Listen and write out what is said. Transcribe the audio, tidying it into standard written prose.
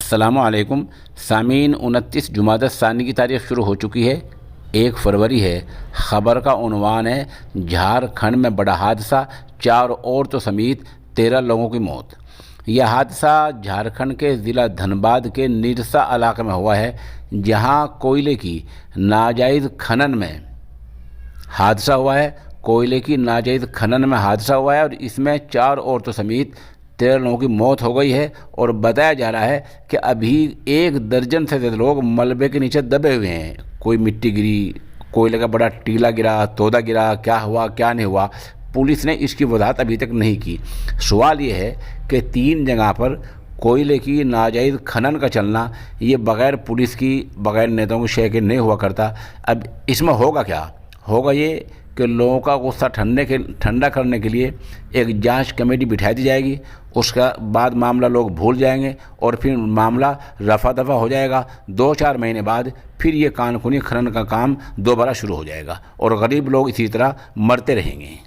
अस्सलामुअलैकुम सामीन। 29 जुमादा सानी की तारीख़ शुरू हो चुकी है। 1 फरवरी है। ख़बर का उन्वान है झारखंड में बड़ा हादसा, 4 औरतों समेत 13 लोगों की मौत। यह हादसा झारखंड के ज़िला धनबाद के निरसा इलाके में हुआ है, जहां कोयले की नाजायज़ खनन में हादसा हुआ है। कोयले की नाजायज़ खनन में हादसा हुआ है और इसमें 4 औरतों समेत 13 लोगों की मौत हो गई है और बताया जा रहा है कि अभी 1 दर्जन से ज़्यादा लोग मलबे के नीचे दबे हुए हैं। कोई मिट्टी गिरी, कोयले का बड़ा टीला गिरा, तोदा गिरा, क्या हुआ क्या नहीं हुआ, पुलिस ने इसकी वजाहत अभी तक नहीं की। सवाल ये है कि 3 जगह पर कोयले की नाजायज़ खनन का चलना ये बग़ैर पुलिस की, बग़ैर नेताओं की शय के नहीं हुआ करता। अब इसमें होगा क्या? होगा ये कि लोगों का गुस्सा ठंडा करने के लिए एक जांच कमेटी बिठा दी जाएगी। उसका बाद मामला लोग भूल जाएंगे और फिर मामला रफा दफा हो जाएगा। 2-4 महीने बाद फिर ये कानूनी खनन का काम दोबारा शुरू हो जाएगा और गरीब लोग इसी तरह मरते रहेंगे।